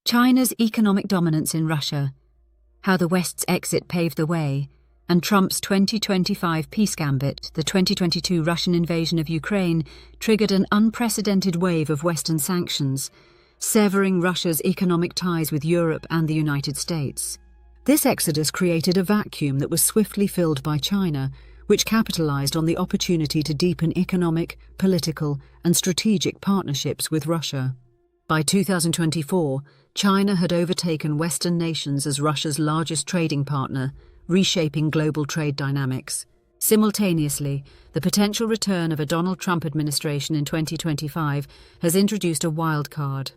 China's economic dominance in Russia, how the West's exit paved the way, and Trump's 2025 peace gambit, the 2022 Russian invasion of Ukraine, triggered an unprecedented wave of Western sanctions, severing Russia's economic ties with Europe and the United States. This exodus created a vacuum that was swiftly filled by China, which capitalized on the opportunity to deepen economic, political, and strategic partnerships with Russia. By 2024, China had overtaken Western nations as Russia's largest trading partner, reshaping global trade dynamics. Simultaneously, the potential return of a Donald Trump administration in 2025 has introduced a wildcard,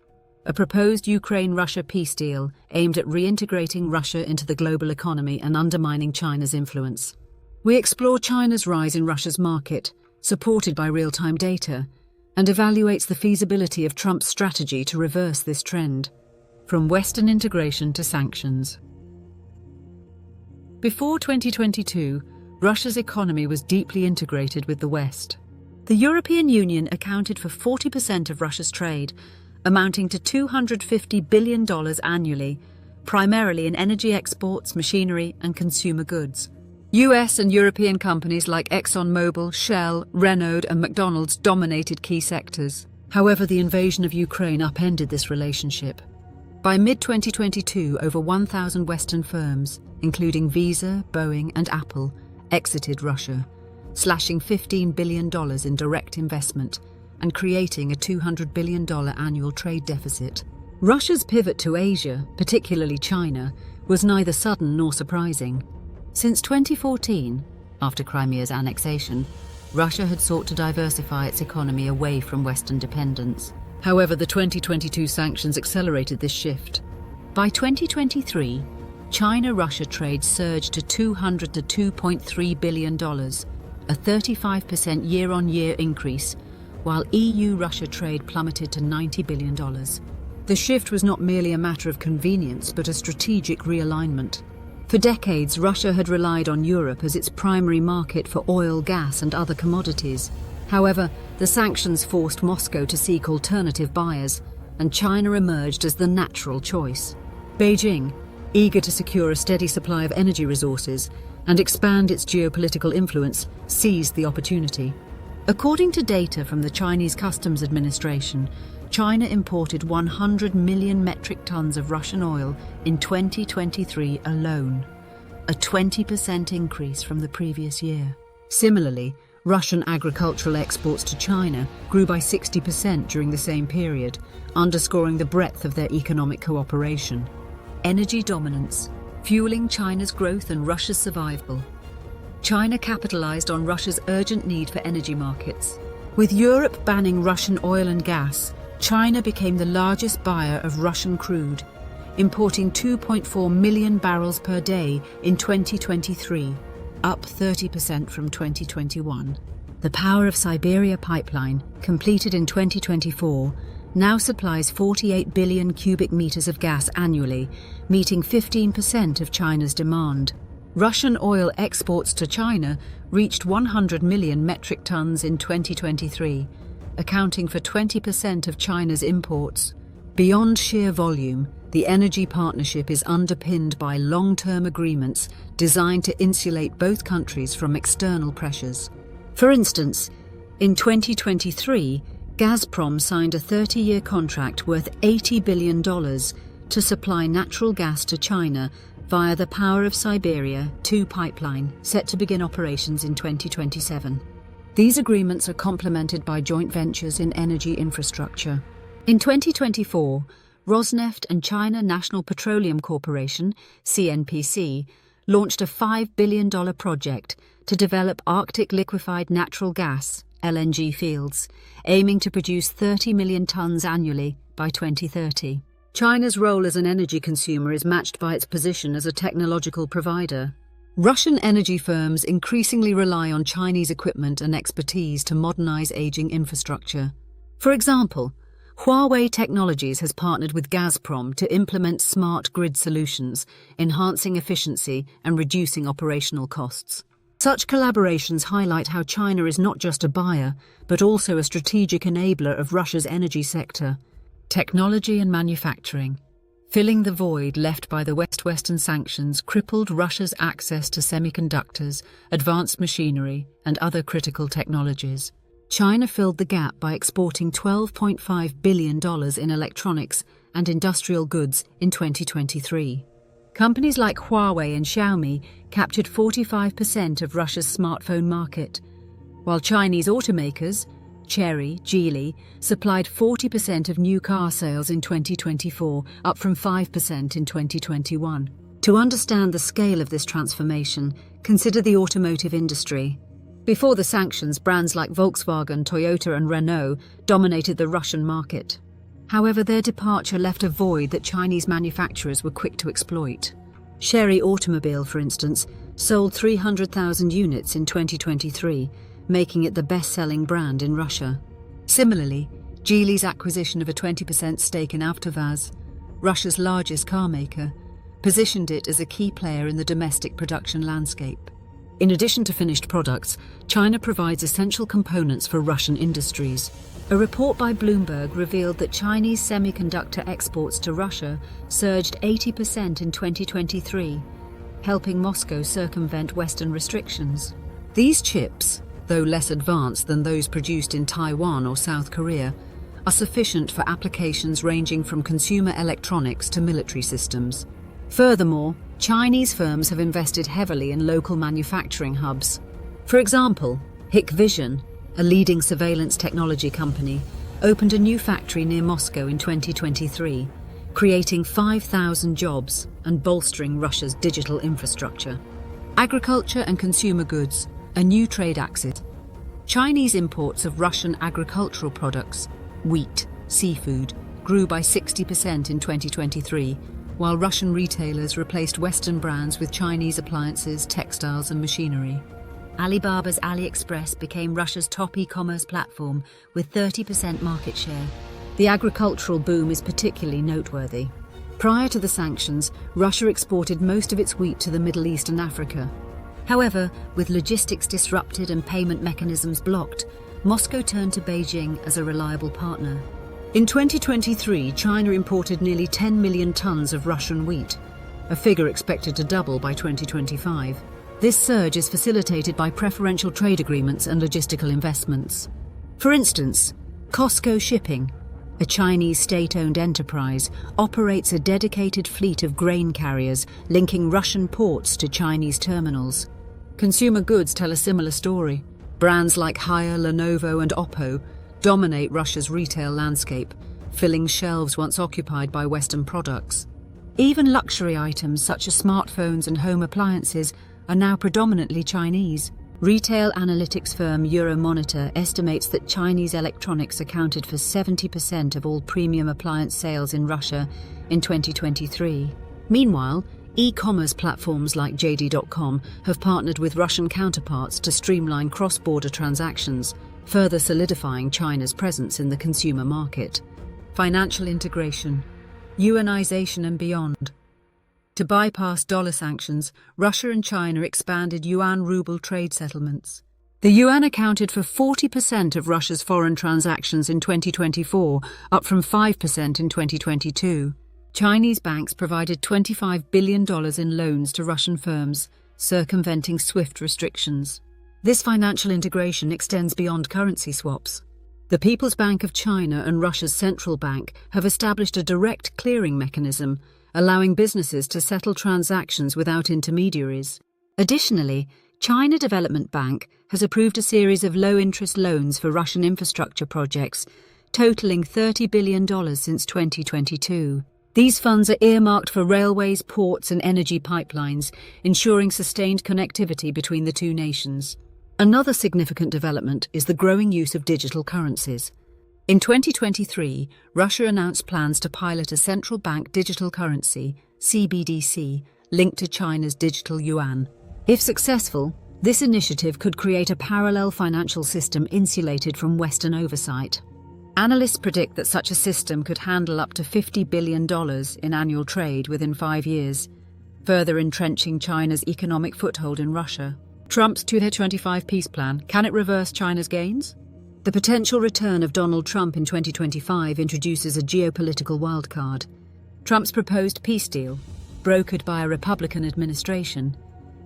a proposed Ukraine-Russia peace deal aimed at reintegrating Russia into the global economy and undermining China's influence. We explore China's rise in Russia's market, supported by real-time data, and evaluates the feasibility of Trump's strategy to reverse this trend, from Western integration to sanctions. Before 2022, Russia's economy was deeply integrated with the West. The European Union accounted for 40% of Russia's trade, amounting to $250 billion annually, primarily in energy exports, machinery, and consumer goods. US and European companies like ExxonMobil, Shell, Renault, and McDonald's dominated key sectors. However, the invasion of Ukraine upended this relationship. By mid-2022, over 1,000 Western firms, including Visa, Boeing, and Apple, exited Russia, slashing $15 billion in direct investment and creating a $200 billion annual trade deficit. Russia's pivot to Asia, particularly China, was neither sudden nor surprising. Since 2014, after Crimea's annexation, Russia had sought to diversify its economy away from Western dependence. However, the 2022 sanctions accelerated this shift. By 2023, China-Russia trade surged to $200 to $2.3 billion, a 35% year-on-year increase, while EU-Russia trade plummeted to $90 billion. The shift was not merely a matter of convenience, but a strategic realignment. For decades, Russia had relied on Europe as its primary market for oil, gas, and other commodities. However, the sanctions forced Moscow to seek alternative buyers, and China emerged as the natural choice. Beijing, eager to secure a steady supply of energy resources and expand its geopolitical influence, seized the opportunity. According to data from the Chinese Customs Administration, China imported 100 million metric tons of Russian oil in 2023 alone, a 20% increase from the previous year. Similarly, Russian agricultural exports to China grew by 60% during the same period, underscoring the breadth of their economic cooperation. Energy dominance, fueling China's growth and Russia's survival. China capitalized on Russia's urgent need for energy markets. With Europe banning Russian oil and gas, China became the largest buyer of Russian crude, importing 2.4 million barrels per day in 2023, up 30% from 2021. The Power of Siberia pipeline, completed in 2024, now supplies 48 billion cubic meters of gas annually, meeting 15% of China's demand. Russian oil exports to China reached 100 million metric tons in 2023, accounting for 20% of China's imports. Beyond sheer volume, the energy partnership is underpinned by long-term agreements designed to insulate both countries from external pressures. For instance, in 2023, Gazprom signed a 30-year contract worth $80 billion to supply natural gas to China via the Power of Siberia 2 pipeline, set to begin operations in 2027. These agreements are complemented by joint ventures in energy infrastructure. In 2024, Rosneft and China National Petroleum Corporation, CNPC, launched a $5 billion project to develop Arctic liquefied natural gas, LNG fields, aiming to produce 30 million tons annually by 2030. China's role as an energy consumer is matched by its position as a technological provider. Russian energy firms increasingly rely on Chinese equipment and expertise to modernize aging infrastructure. For example, Huawei Technologies has partnered with Gazprom to implement smart grid solutions, enhancing efficiency and reducing operational costs. Such collaborations highlight how China is not just a buyer, but also a strategic enabler of Russia's energy sector. Technology and manufacturing. Filling the void left by the Western sanctions crippled Russia's access to semiconductors, advanced machinery, and other critical technologies. China filled the gap by exporting $12.5 billion in electronics and industrial goods in 2023. Companies like Huawei and Xiaomi captured 45% of Russia's smartphone market, while Chinese automakers, Chery, Geely, supplied 40% of new car sales in 2024, up from 5% in 2021. To understand the scale of this transformation, consider the automotive industry. Before the sanctions, brands like Volkswagen, Toyota, and Renault dominated the Russian market. However, their departure left a void that Chinese manufacturers were quick to exploit. Chery Automobile, for instance, sold 300,000 units in 2023, making it the best-selling brand in Russia. Similarly, Geely's acquisition of a 20% stake in AvtoVAZ, Russia's largest car maker, positioned it as a key player in the domestic production landscape. In addition to finished products, China provides essential components for Russian industries. A report by Bloomberg revealed that Chinese semiconductor exports to Russia surged 80% in 2023, helping Moscow circumvent Western restrictions. These chips, though less advanced than those produced in Taiwan or South Korea, are sufficient for applications ranging from consumer electronics to military systems. Furthermore, Chinese firms have invested heavily in local manufacturing hubs. For example, Hikvision, a leading surveillance technology company, opened a new factory near Moscow in 2023, creating 5,000 jobs and bolstering Russia's digital infrastructure. Agriculture and consumer goods, a new trade axis. Chinese imports of Russian agricultural products, wheat, seafood, grew by 60% in 2023, while Russian retailers replaced Western brands with Chinese appliances, textiles, and machinery. Alibaba's AliExpress became Russia's top e-commerce platform with 30% market share. The agricultural boom is particularly noteworthy. Prior to the sanctions, Russia exported most of its wheat to the Middle East and Africa. However, with logistics disrupted and payment mechanisms blocked, Moscow turned to Beijing as a reliable partner. In 2023, China imported nearly 10 million tons of Russian wheat, a figure expected to double by 2025. This surge is facilitated by preferential trade agreements and logistical investments. For instance, COSCO Shipping, a Chinese state-owned enterprise, operates a dedicated fleet of grain carriers linking Russian ports to Chinese terminals. Consumer goods tell a similar story. Brands like Haier, Lenovo, and Oppo dominate Russia's retail landscape, filling shelves once occupied by Western products. Even luxury items such as smartphones and home appliances are now predominantly Chinese. Retail analytics firm Euromonitor estimates that Chinese electronics accounted for 70% of all premium appliance sales in Russia in 2023. Meanwhile, e-commerce platforms like JD.com have partnered with Russian counterparts to streamline cross-border transactions, further solidifying China's presence in the consumer market. Financial integration, yuanization and beyond. To bypass dollar sanctions, Russia and China expanded yuan-ruble trade settlements. The yuan accounted for 40% of Russia's foreign transactions in 2024, up from 5% in 2022. Chinese banks provided $25 billion in loans to Russian firms, circumventing SWIFT restrictions. This financial integration extends beyond currency swaps. The People's Bank of China and Russia's central bank have established a direct clearing mechanism, allowing businesses to settle transactions without intermediaries. Additionally, China Development Bank has approved a series of low-interest loans for Russian infrastructure projects, totaling $30 billion since 2022. These funds are earmarked for railways, ports, and energy pipelines, ensuring sustained connectivity between the two nations. Another significant development is the growing use of digital currencies. In 2023, Russia announced plans to pilot a central bank digital currency, CBDC, linked to China's digital yuan. If successful, this initiative could create a parallel financial system insulated from Western oversight. Analysts predict that such a system could handle up to $50 billion in annual trade within 5 years, further entrenching China's economic foothold in Russia. Trump's 2025 peace plan, can it reverse China's gains? The potential return of Donald Trump in 2025 introduces a geopolitical wildcard. Trump's proposed peace deal, brokered by a Republican administration,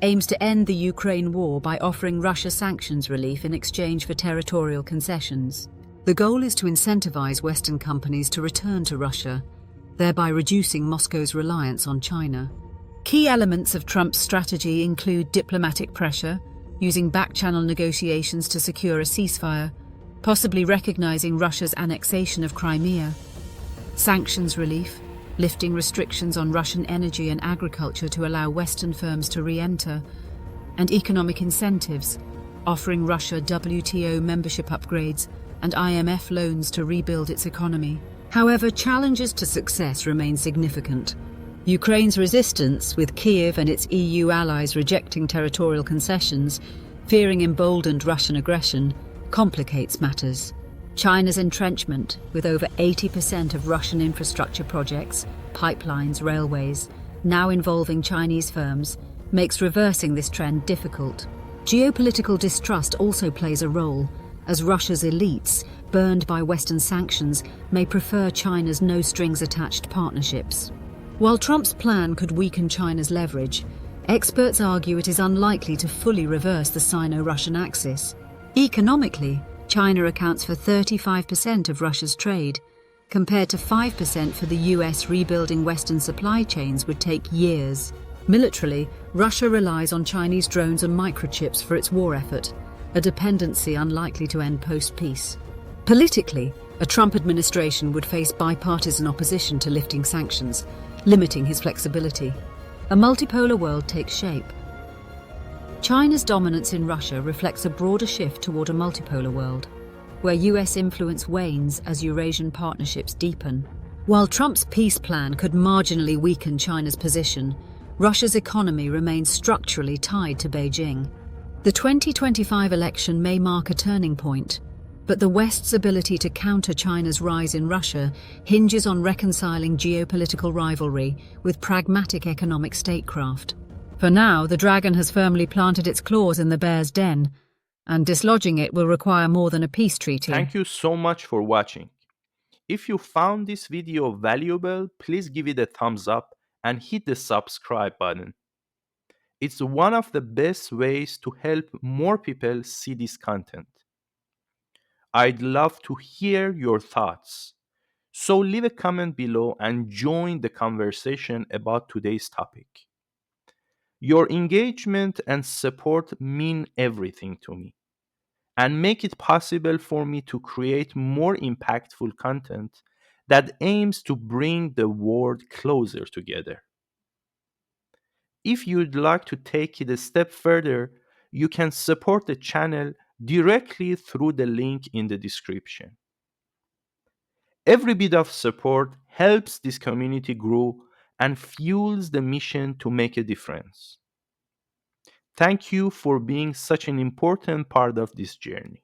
aims to end the Ukraine war by offering Russia sanctions relief in exchange for territorial concessions. The goal is to incentivize Western companies to return to Russia, thereby reducing Moscow's reliance on China. Key elements of Trump's strategy include diplomatic pressure, using back-channel negotiations to secure a ceasefire, possibly recognizing Russia's annexation of Crimea, sanctions relief, lifting restrictions on Russian energy and agriculture to allow Western firms to re-enter, and economic incentives, offering Russia WTO membership upgrades and IMF loans to rebuild its economy. However, challenges to success remain significant. Ukraine's resistance, with Kyiv and its EU allies rejecting territorial concessions, fearing emboldened Russian aggression, complicates matters. China's entrenchment, with over 80% of Russian infrastructure projects, pipelines, railways, now involving Chinese firms, makes reversing this trend difficult. Geopolitical distrust also plays a role, as Russia's elites, burned by Western sanctions, may prefer China's no-strings-attached partnerships. While Trump's plan could weaken China's leverage, experts argue it is unlikely to fully reverse the Sino-Russian axis. Economically, China accounts for 35% of Russia's trade, compared to 5% for the US. Rebuilding Western supply chains would take years. Militarily, Russia relies on Chinese drones and microchips for its war effort, a dependency unlikely to end post-peace. Politically, a Trump administration would face bipartisan opposition to lifting sanctions, limiting his flexibility. A multipolar world takes shape. China's dominance in Russia reflects a broader shift toward a multipolar world, where US influence wanes as Eurasian partnerships deepen. While Trump's peace plan could marginally weaken China's position, Russia's economy remains structurally tied to Beijing. The 2025 election may mark a turning point, but the West's ability to counter China's rise in Russia hinges on reconciling geopolitical rivalry with pragmatic economic statecraft. For now, the dragon has firmly planted its claws in the bear's den, and dislodging it will require more than a peace treaty. Thank you so much for watching. If you found this video valuable, please give it a thumbs up and hit the subscribe button. It's one of the best ways to help more people see this content. I'd love to hear your thoughts. So leave a comment below and join the conversation about today's topic. Your engagement and support mean everything to me and make it possible for me to create more impactful content that aims to bring the world closer together. If you'd like to take it a step further, you can support the channel directly through the link in the description. Every bit of support helps this community grow and fuels the mission to make a difference. Thank you for being such an important part of this journey.